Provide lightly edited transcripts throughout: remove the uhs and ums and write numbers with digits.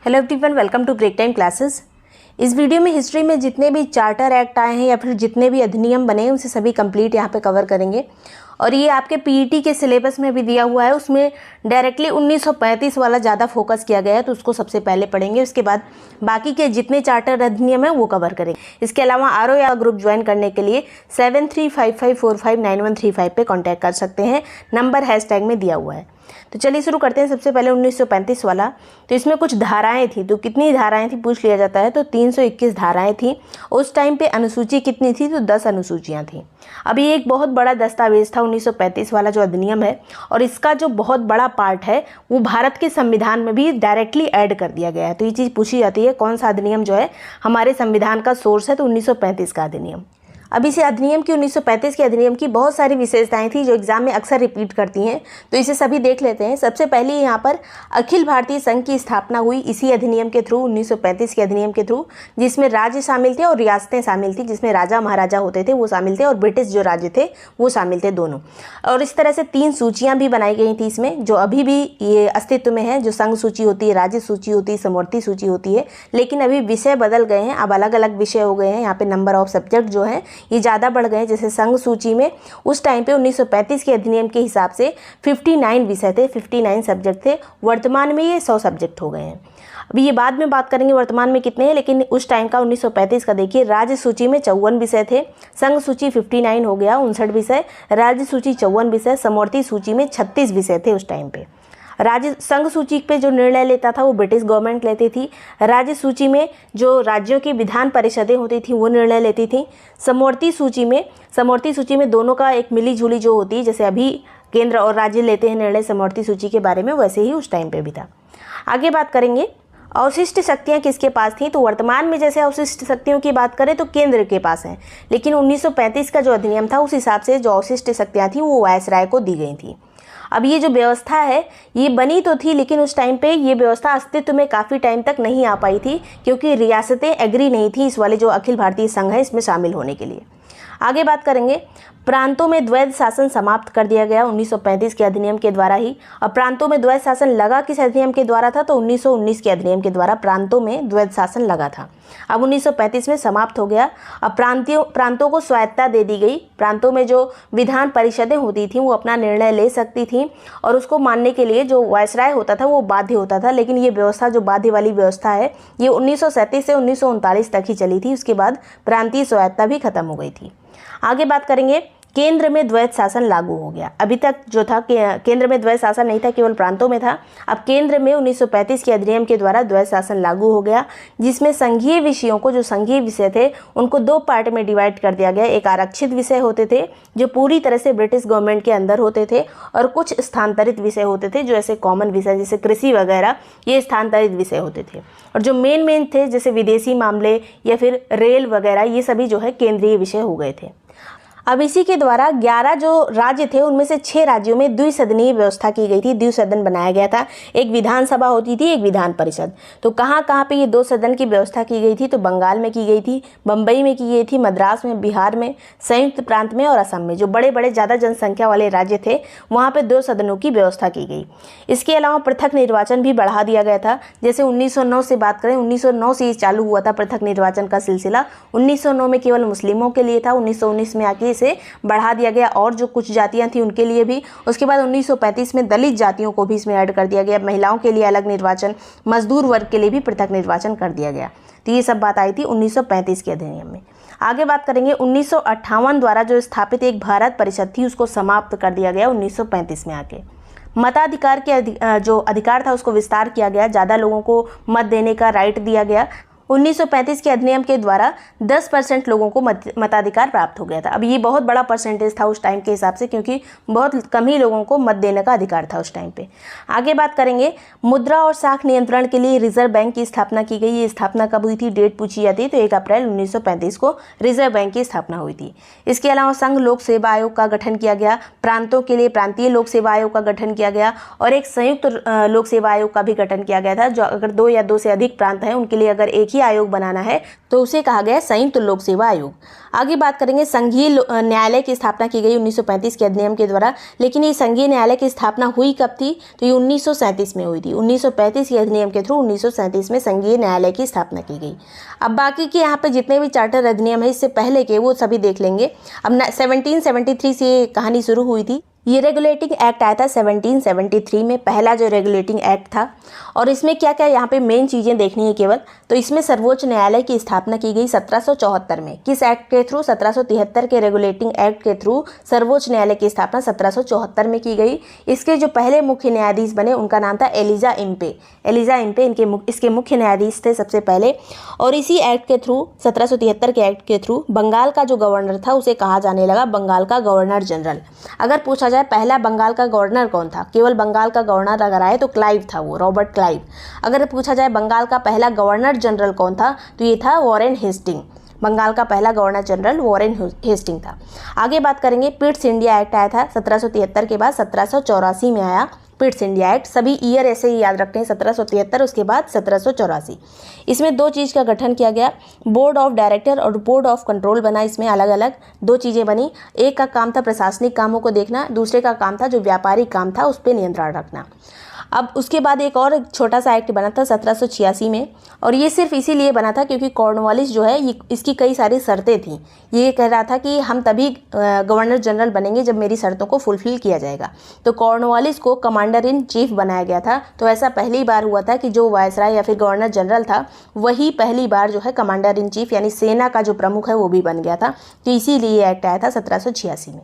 Hello everyone, welcome to break time classes. इस video में history में जितने भी चार्टर एक्ट आए हैं या फिर जितने भी अधिनियम बने हैं उसे सभी कंप्लीट यहाँ पे कवर करेंगे। और ये आपके पीईटी के सिलेबस में भी दिया हुआ है, उसमें डायरेक्टली 1935 वाला ज़्यादा फोकस किया गया है, तो उसको सबसे पहले पढ़ेंगे। उसके बाद बाकी के जितने चार्टर अधिनियम हैं वो कवर करेंगे। इसके अलावा आरओ या ग्रुप ज्वाइन करने के लिए 7355459135 पे कॉन्टैक्ट कर सकते हैं, नंबर हैशटैग में दिया हुआ है। तो चलिए शुरू करते हैं। सबसे पहले 1935 वाला। तो इसमें कुछ धाराएं थी, तो कितनी धाराएं थी पूछ लिया जाता है, तो 321 धाराएं थी। उस टाइम पे अनुसूची कितनी थी, तो 10 अनुसूचियां थी। अब ये एक बहुत बड़ा दस्तावेज था 1935 वाला जो अधिनियम है, और इसका जो बहुत बड़ा पार्ट है वो भारत के संविधान में भी डायरेक्टली ऐड कर दिया गया है। तो ये चीज़ पूछी जाती है कौन सा अधिनियम जो है हमारे संविधान का सोर्स है, तो 1935 का अधिनियम। अब इस अधिनियम की 1935 के अधिनियम की बहुत सारी विशेषताएं थी जो एग्जाम में अक्सर रिपीट करती हैं, तो इसे सभी देख लेते हैं। सबसे पहले यहाँ पर अखिल भारतीय संघ की स्थापना हुई इसी अधिनियम के थ्रू, 1935 के अधिनियम के थ्रू, जिसमें राज्य शामिल थे और रियासतें शामिल थी, जिसमें राजा महाराजा होते थे वो शामिल थे और ब्रिटिश जो राज्य थे वो शामिल थे दोनों। और इस तरह से 3 सूचियाँ भी बनाई गई थी इसमें, जो अभी भी ये अस्तित्व में है, जो संघ सूची होती है, राज्य सूची होती है, समवर्ती सूची होती है। लेकिन अभी विषय बदल गए हैं, अब अलग अलग विषय हो गए हैं। यहाँ पे नंबर ऑफ सब्जेक्ट जो है ये ज़्यादा बढ़ गए। जैसे संघ सूची में उस टाइम पे 1935 के अधिनियम के हिसाब से 59 विषय थे, 59 सब्जेक्ट थे। वर्तमान में ये 100 सब्जेक्ट हो गए हैं। अभी ये बाद में बात करेंगे वर्तमान में कितने हैं, लेकिन उस टाइम का 1935 का देखिए। राज्य सूची में 54 विषय थे, संघ सूची 59 हो गया, 59 विषय, राज्य सूची 54 विषय, समवर्ती सूची में 36 विषय थे उस टाइम पे। राज्य संघ सूची पे जो निर्णय लेता था वो ब्रिटिश गवर्नमेंट लेती थी। राज्य सूची में जो राज्यों की विधान परिषदें होती थी वो निर्णय लेती थी। समवर्ती सूची में दोनों का एक मिली जुली जो होती है, जैसे अभी केंद्र और राज्य लेते हैं निर्णय समवर्ती सूची के बारे में, वैसे ही उस टाइम पे भी था। आगे बात करेंगे अवशिष्ट शक्तियाँ किसके पास थी। तो वर्तमान में जैसे अवशिष्ट शक्तियों की बात करें तो केंद्र के पास है, लेकिन 1935 का जो अधिनियम था उस हिसाब से जो अवशिष्ट शक्तियाँ थी वो वायसराय को दी गई थी। अब ये जो व्यवस्था है ये बनी तो थी, लेकिन उस टाइम पे ये व्यवस्था अस्तित्व में काफ़ी टाइम तक नहीं आ पाई थी, क्योंकि रियासतें एग्री नहीं थी इस वाले जो अखिल भारतीय संघ है इसमें शामिल होने के लिए। आगे बात करेंगे प्रांतों में द्वैध शासन समाप्त कर दिया गया 1935 के अधिनियम के द्वारा ही। और प्रांतों में द्वैध शासन लगा किस अधिनियम के द्वारा था, तो 1919 के अधिनियम के द्वारा प्रांतों में द्वैध शासन लगा था। अब 1935 में समाप्त हो गया। अब प्रांतों को स्वायत्ता दे दी गई। प्रांतों में जो विधान परिषदें होती थी वो अपना निर्णय ले सकती थी, और उसको मानने के लिए जो वायसराय होता था वो बाध्य होता था। लेकिन ये व्यवस्था जो बाध्य वाली व्यवस्था है ये 1937 से 1939 तक ही चली थी। उसके बाद प्रांतीय स्वायत्ता भी खत्म हो गई थी। आगे बात करेंगे केंद्र में द्वैध शासन लागू हो गया। अभी तक जो था केंद्र में द्वैध शासन नहीं था, केवल प्रांतों में था। अब केंद्र में 1935 के अधिनियम के द्वारा द्वैध शासन लागू हो गया, जिसमें संघीय विषयों को, जो संघीय विषय थे उनको 2 पार्ट में डिवाइड कर दिया गया। एक आरक्षित विषय होते थे जो पूरी तरह से ब्रिटिश गवर्नमेंट के अंदर होते थे, और कुछ स्थानांतरित विषय होते थे जो ऐसे कॉमन विषय जैसे कृषि वगैरह, ये स्थानांतरित विषय होते थे। और जो मेन थे जैसे विदेशी मामले या फिर रेल वगैरह, ये सभी जो है केंद्रीय विषय हो गए थे। अब इसी के द्वारा 11 जो राज्य थे उनमें से 6 राज्यों में द्विसदनीय व्यवस्था की गई थी, द्विसदन बनाया गया था। एक विधानसभा होती थी, एक विधान परिषद। तो कहाँ कहाँ पे ये 2 सदन की व्यवस्था की गई थी, तो बंगाल में की गई थी, बम्बई में की गई थी, मद्रास में, बिहार में, संयुक्त प्रांत में और असम में। जो बड़े बड़े ज़्यादा जनसंख्या वाले राज्य थे वहाँ पर 2 सदनों की व्यवस्था की गई। इसके अलावा पृथक निर्वाचन भी बढ़ा दिया गया था। जैसे 1909 से बात करें, 1909 से चालू हुआ था पृथक निर्वाचन का सिलसिला। 1909 में केवल मुस्लिमों के लिए था, 1919 में आके से बढ़ा दिया गया और जो कुछ जातियां थी उनके लिए भी। उसके बाद 1935 में दलित जातियों को भी इसमें ऐड कर दिया गया। महिलाओं के लिए अलग निर्वाचन, मजदूर वर्ग के लिए भी पृथक निर्वाचन कर दिया गया। तो ये सब बात आई थी 1935 के अधिनियम में। आगे बात करेंगे 1958 द्वारा जो स्थापित एक भारत परिषद थी उसको समाप्त कर दिया गया 1935 में आके। मताधिकार के जो अधिकार था उसको विस्तार किया गया, ज़्यादा लोगों को मत देने का राइट दिया गया। 1935 के अधिनियम के द्वारा 10% लोगों को मताधिकार प्राप्त हो गया था। अब ये बहुत बड़ा परसेंटेज था उस टाइम के हिसाब से, क्योंकि बहुत कम ही लोगों को मत देने का अधिकार था उस टाइम पे। आगे बात करेंगे मुद्रा और साख नियंत्रण के लिए रिजर्व बैंक की स्थापना की गई। ये स्थापना कब हुई थी, डेट पूछी जाती है, तो 1 अप्रैल 1935 को रिजर्व बैंक की स्थापना हुई थी। इसके अलावा संघ लोक सेवा आयोग का गठन किया गया, प्रांतों के लिए प्रांतीय लोक सेवा आयोग का गठन किया गया, और एक संयुक्त लोक सेवा आयोग का भी गठन किया गया था, जो अगर 2 या 2 से अधिक प्रांत हैं उनके लिए अगर एक ही शासकीय आयोग बनाना है तो उसे कहा गया संयुक्त लोक सेवा आयोग। आगे बात करेंगे, संघीय न्यायालय की स्थापना की गई 1935 के अधिनियम के द्वारा। लेकिन ये संघीय न्यायालय की स्थापना हुई कब थी? तो ये 1937 में हुई थी। 1935 के अधिनियम के थ्रू 1937 में संघीय न्यायालय की स्थापना की गई। अब बाकी के यहाँ पे जितने भी चार्टर अधिनियम है इससे पहले के, वो सभी देख लेंगे। अब 1773 से ये कहानी शुरू हुई थी। ये रेगुलेटिंग एक्ट आया था 1773 में, पहला जो रेगुलेटिंग एक्ट था। और इसमें क्या क्या यहाँ पे मेन चीज़ें देखनी है केवल, तो इसमें सर्वोच्च न्यायालय की स्थापना की गई 1774 में। किस एक्ट के थ्रू? 1773 के रेगुलेटिंग एक्ट के थ्रू सर्वोच्च न्यायालय की स्थापना 1774 में की गई। इसके जो पहले मुख्य न्यायाधीश बने उनका नाम था एलिजा इम्पे। एलिजा इम्पे इसके मुख्य न्यायाधीश थे सबसे पहले। और इसी एक्ट के थ्रू, 1773 के एक्ट के थ्रू, बंगाल का जो गवर्नर था उसे कहा जाने लगा बंगाल का गवर्नर जनरल। अगर पूछा जाए पहला बंगाल का गवर्नर कौन था, केवल बंगाल का गवर्नर अगर आए तो क्लाइव था, वो रॉबर्ट क्लाइव। अगर पूछा जाए बंगाल का पहला गवर्नर जनरल कौन था, तो ये था वॉरेन हेस्टिंग। बंगाल का पहला गवर्नर जनरल वॉरेन हेस्टिंग था। आगे बात करेंगे, पिट्स इंडिया एक्ट आया था 1773 के बाद 1784 में आया पिट्स इंडिया एक्ट। सभी ईयर ऐसे ही याद रखते हैं, 1773 उसके बाद 1784। इसमें दो चीज़ का गठन किया गया, बोर्ड ऑफ डायरेक्टर और बोर्ड ऑफ कंट्रोल बना। इसमें अलग अलग दो चीज़ें बनी। एक का काम था प्रशासनिक कामों को देखना, दूसरे का काम था जो व्यापारिक काम था उस पर नियंत्रण रखना। अब उसके बाद एक और छोटा सा एक्ट बना था 1786 में, और ये सिर्फ इसीलिए बना था क्योंकि कॉर्नवालिस जो है इसकी कई सारी शर्तें थीं। ये कह रहा था कि हम तभी गवर्नर जनरल बनेंगे जब मेरी शर्तों को फुलफिल किया जाएगा। तो कॉर्नवालिस को कमांडर इन चीफ बनाया गया था। तो ऐसा पहली बार हुआ था कि जो वायसराय या फिर गवर्नर जनरल था वही पहली बार जो है कमांडर इन चीफ यानी सेना का जो प्रमुख है वो भी बन गया था। तो इसीलिए एक्ट आया था 1786 में।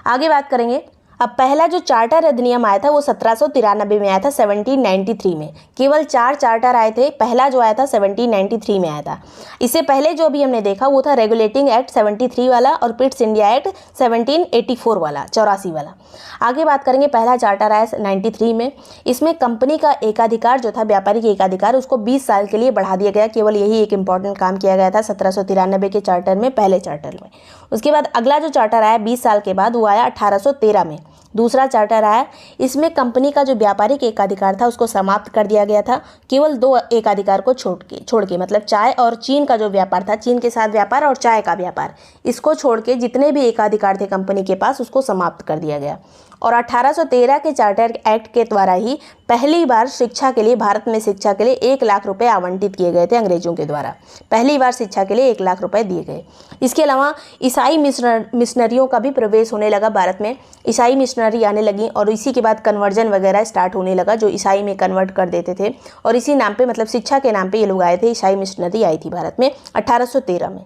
आगे बात करेंगे, अब पहला जो चार्टर अधिनियम आया था वो 1793 में आया था, 1793 में। केवल 4 चार्टर आए थे, पहला जो आया था 1793 में आया था। इससे पहले जो भी हमने देखा वो था रेगुलेटिंग एक्ट 73 वाला और पिट्स इंडिया एक्ट 1784 वाला, 84 वाला। आगे बात करेंगे, पहला चार्टर आया 93 में। इसमें कंपनी का एकाधिकार जो था, व्यापारिक एकाधिकार, उसको 20 साल के लिए बढ़ा दिया गया। केवल यही एक इंपॉर्टेंट काम किया गया था 1793 के चार्टर में, पहले चार्टर में। उसके बाद अगला जो चार्टर आया 20 साल के बाद वो आया 1813 में, दूसरा चार्टर आया। इसमें कंपनी का जो व्यापारिक एकाधिकार था उसको समाप्त कर दिया गया था, केवल 2 एकाधिकार को छोड़ के मतलब चाय और चीन का जो व्यापार था, चीन के साथ व्यापार और चाय का व्यापार, इसको छोड़ के जितने भी एकाधिकार थे कंपनी के पास उसको समाप्त कर दिया गया। और 1813 के चार्टर एक्ट के द्वारा ही पहली बार शिक्षा के लिए, भारत में शिक्षा के लिए 1 लाख रुपए आवंटित किए गए थे अंग्रेजों के द्वारा। पहली बार शिक्षा के लिए 1 लाख रुपए दिए गए। इसके अलावा ईसाई मिशनरियों का भी प्रवेश होने लगा भारत में। ईसाई मिशनरी आने लगी और इसी के बाद कन्वर्जन वगैरह स्टार्ट होने लगा, जो ईसाई में कन्वर्ट कर देते थे। और इसी नाम पे, मतलब शिक्षा के नाम पे ये लोग आए थे, ईसाई मिशनरी आई थी भारत में 1813 में।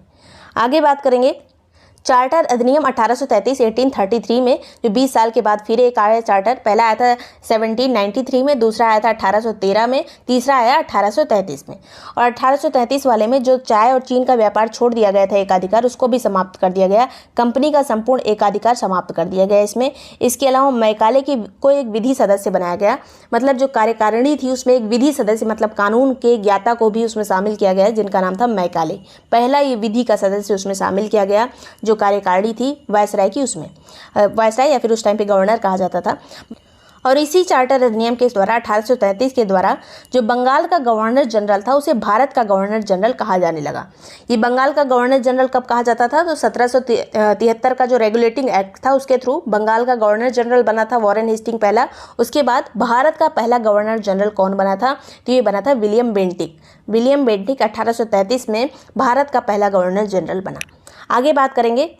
आगे बात करेंगे, चार्टर अधिनियम 1833 में, जो 20 साल के बाद फिर एक आया चार्टर। पहला आया था 1793 में, दूसरा आया था 1813 में, तीसरा आया 1833 में। और 1833 वाले में जो चाय और चीन का व्यापार छोड़ दिया गया था एकाधिकार, उसको भी समाप्त कर दिया गया। कंपनी का संपूर्ण एकाधिकार समाप्त कर दिया गया इसमें। इसके अलावा मैकाले को एक विधि सदस्य बनाया गया, मतलब जो कार्यकारिणी थी उसमें एक विधि सदस्य, मतलब कानून के ज्ञाता को भी उसमें शामिल किया गया, जिनका नाम था मैकाले। पहला ये विधि का सदस्य उसमें शामिल किया गया, जो कार्यकारिणी थी वायसराय की, उसमें वायसराय या फिर उस टाइम पे गवर्नर कहा जाता था। और इसी चार्टर अधिनियम के द्वारा 1833 के द्वारा जो बंगाल का गवर्नर जनरल था उसे भारत का गवर्नर जनरल कहा जाने लगा। ये बंगाल का गवर्नर जनरल कब कहा जाता था? तो 1773 का जो रेगुलेटिंग एक्ट था उसके थ्रू बंगाल का गवर्नर जनरल बना था वॉरेन हेस्टिंग पहला। उसके बाद भारत का पहला गवर्नर जनरल कौन बना था? तो ये बना था विलियम बेंटिक। विलियम बेंटिक 1833 में भारत का पहला गवर्नर जनरल बना। आगे बात करेंगे,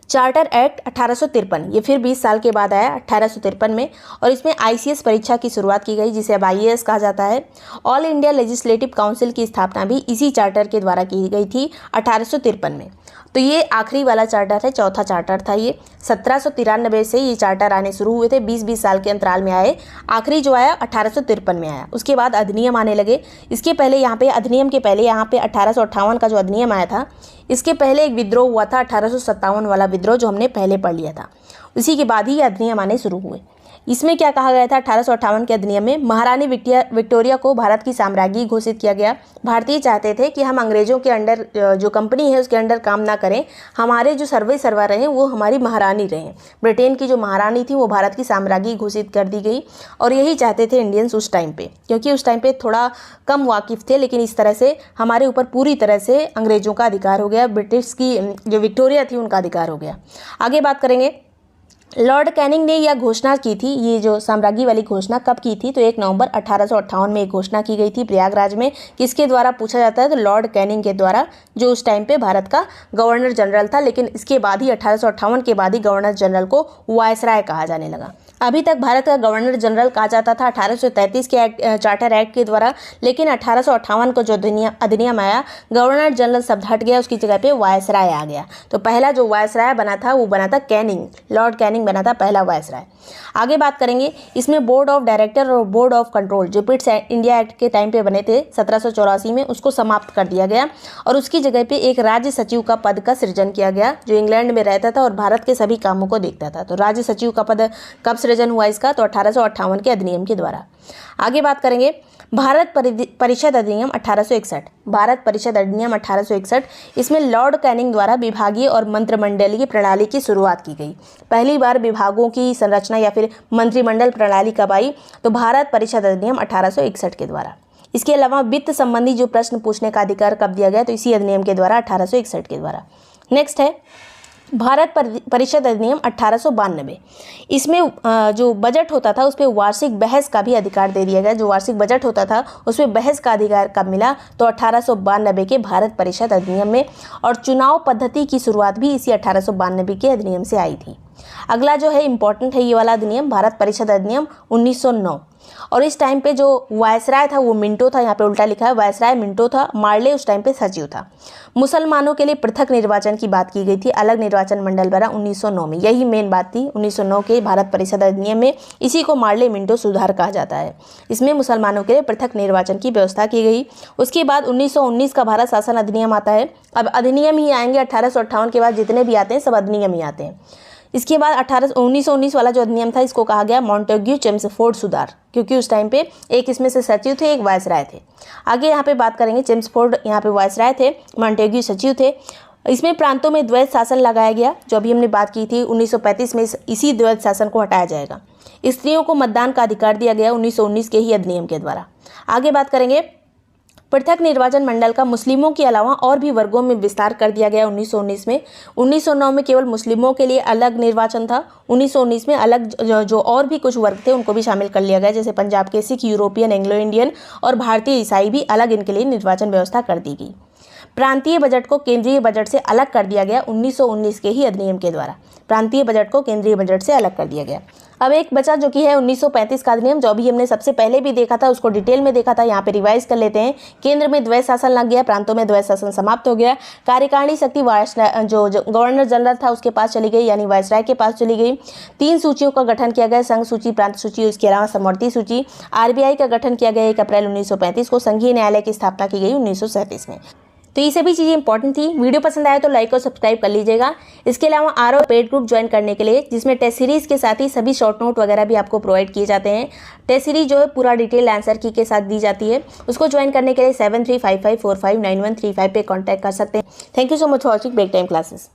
चार्टर एक्ट 1853, ये फिर 20 साल के बाद आया 1853 में। और इसमें ICS परीक्षा की शुरुआत की गई, जिसे अब IAS कहा जाता है। ऑल इंडिया लेजिस्लेटिव काउंसिल की स्थापना भी इसी चार्टर के द्वारा की गई थी 1853 में। तो ये आखिरी वाला चार्टर है, चौथा चार्टर था ये। 1793 से ये चार्टर आने शुरू हुए थे, 20-20 साल के अंतराल में आए। आखिरी जो आया 1853 में आया। उसके बाद अधिनियम आने लगे। इसके पहले यहाँ पे, अधिनियम के पहले यहाँ पे 1858 का जो अधिनियम आया था, इसके पहले एक विद्रोह हुआ था 1857 वाला विद्रोह, जो हमने पहले पढ़ लिया था। उसी के बाद ही ये अधिनियम आने शुरू हुए। इसमें क्या कहा गया था 1858 के अधिनियम में, महारानी विक्टोरिया को भारत की साम्राज्ञी घोषित किया गया। भारतीय चाहते थे कि हम अंग्रेजों के अंडर जो कंपनी है उसके अंडर काम ना करें, हमारे जो सर्वा रहें वो हमारी महारानी रहें। ब्रिटेन की जो महारानी थी वो भारत की साम्राज्ञी घोषित कर दी गई और यही चाहते थे इंडियंस उस टाइम पे, क्योंकि उस टाइम पे थोड़ा कम वाकिफ़ थे, लेकिन इस तरह से हमारे ऊपर पूरी तरह से अंग्रेज़ों का अधिकार हो गया, ब्रिटिश की जो विक्टोरिया थी उनका अधिकार हो गया। आगे बात करेंगे, लॉर्ड कैनिंग ने यह घोषणा की थी, ये जो साम्राज्ञी वाली घोषणा कब की थी, तो 1 नवंबर 1858 में एक घोषणा की गई थी प्रयागराज में। किसके द्वारा पूछा जाता है, तो लॉर्ड कैनिंग के द्वारा, जो उस टाइम पे भारत का गवर्नर जनरल था, लेकिन इसके बाद ही 1858 के बाद ही गवर्नर जनरल को वायसराय कहा जाने लगा। अभी तक भारत का गवर्नर जनरल कहा जाता था 1833 के चार्टर एक्ट के द्वारा, लेकिन 1858 को जो अधिनियम आया, गवर्नर जनरल शब्द हट गया, उसकी जगह पे वायसराय आ गया। तो पहला जो वायसराय बना था वो बना था कैनिंग, लॉर्ड कैनिंग बना था पहला वायसराय। आगे बात करेंगे, इसमें बोर्ड ऑफ डायरेक्टर और बोर्ड ऑफ कंट्रोल जो पिट्स इंडिया एक्ट के टाइम पे बने थे 1784 में, उसको समाप्त कर दिया गया और उसकी जगह पे एक राज्य सचिव का पद का सृजन किया गया, जो इंग्लैंड में रहता था और भारत के सभी कामों को देखता था। तो राज्य सचिव का पद कब सृजन हुआ इसका, तो 1858 के अधिनियम के द्वारा। आगे बात करेंगे, भारत परिषद अधिनियम 1861, भारत परिषद अधिनियम 1861, इसमें लॉर्ड कैनिंग द्वारा विभागीय और मंत्रिमंडलीय प्रणाली की शुरुआत की गई। पहली बार विभागों की संरचना या फिर मंत्रिमंडल प्रणाली कब आई, तो भारत परिषद अधिनियम 1861 के द्वारा। इसके अलावा वित्त संबंधी जो प्रश्न पूछने का अधिकार कब दिया गया, तो इसी अधिनियम के द्वारा 1861 के द्वारा। नेक्स्ट है भारत परिषद अधिनियम 1892, इसमें जो बजट होता था उस पर वार्षिक बहस का भी अधिकार दे दिया गया। जो वार्षिक बजट होता था उस पर बहस का अधिकार कब मिला, तो 1892 के भारत परिषद अधिनियम में, और चुनाव पद्धति की शुरुआत भी इसी 1892 के अधिनियम से आई थी। अगला जो है इंपॉर्टेंट है ये वाला अधिनियम, भारत परिषद अधिनियम 1909, और इस टाइम पे जो वायसराय था वो मिंटो था, यहाँ पे उल्टा लिखा है, वायसराय मिंटो था, मार्ले उस टाइम पे सचिव था। मुसलमानों के लिए पृथक निर्वाचन की बात की गई थी, अलग निर्वाचन मंडल बना 1909 में, यही मेन बात थी 1909 के भारत परिषद अधिनियम में। इसी को मार्ले मिंटो सुधार कहा जाता है। इसमें मुसलमानों के लिए पृथक निर्वाचन की व्यवस्था की गई। उसके बाद 1919 का भारत शासन अधिनियम आता है। अब अधिनियम ही आएंगे, 1858 के बाद जितने भी आते हैं सब अधिनियम ही आते हैं। इसके बाद 1919 वाला जो अधिनियम था इसको कहा गया मॉन्टेग्यू चेम्सफोर्ड सुधार, क्योंकि उस टाइम पे एक इसमें से सचिव थे, एक वायसराय थे। आगे यहाँ पे बात करेंगे, चेम्सफोर्ड यहाँ पे वायसराय थे, मॉन्टेग्यू सचिव थे। इसमें प्रांतों में द्वैध शासन लगाया गया, जो अभी हमने बात की थी 1935 में इसी द्वैध शासन को हटाया जाएगा। स्त्रियों को मतदान का अधिकार दिया गया 1919 के ही अधिनियम के द्वारा। आगे बात करेंगे, पृथक निर्वाचन मंडल का मुस्लिमों के अलावा और भी वर्गों में विस्तार कर दिया गया 1919 में। 1909 में केवल मुस्लिमों के लिए अलग निर्वाचन था, 1919 में अलग जो और भी कुछ वर्ग थे उनको भी शामिल कर लिया गया, जैसे पंजाब के सिख, यूरोपियन, एंग्लो इंडियन और भारतीय ईसाई भी अलग इनके लिए निर्वाचन व्यवस्था कर दी गई। प्रांतीय बजट को केंद्रीय बजट से अलग कर दिया गया 1919 के ही अधिनियम के द्वारा। प्रांतीय बजट को केंद्रीय बजट से अलग कर दिया गया। अब एक बचा जो कि है 1935 का अधिनियम, जो अभी हमने सबसे पहले भी देखा था, उसको डिटेल में देखा था, यहाँ पे रिवाइज कर लेते हैं। केंद्र में द्वैध शासन लग गया, प्रांतों में द्वैध शासन समाप्त हो गया। कार्यकारिणी शक्ति जो गवर्नर जनरल था उसके पास चली गई, यानी वायसराय के पास चली गई। 3 सूचियों का गठन किया गया, संघ सूची, प्रांत सूची, इसके अलावा समवर्ती सूची। RBI का गठन किया गया 1 अप्रैल 1935 को। संघीय न्यायालय की स्थापना की गई 1937 में। तो ये सभी चीज़ें इंपॉर्टेंट थी। वीडियो पसंद आए तो लाइक और सब्सक्राइब कर लीजिएगा। इसके अलावा RO पेड ग्रुप ज्वाइन करने के लिए, जिसमें टेस्ट सीरीज़ के साथ ही सभी शॉर्ट नोट वगैरह भी आपको प्रोवाइड किए जाते हैं। टेस्ट सीरीज जो है पूरा डिटेल आंसर की के साथ दी जाती है। उसको ज्वाइन करने के लिए 7355459135 पे कॉन्टैक्ट कर सकते हैं। Thank you so much for watching break time classes.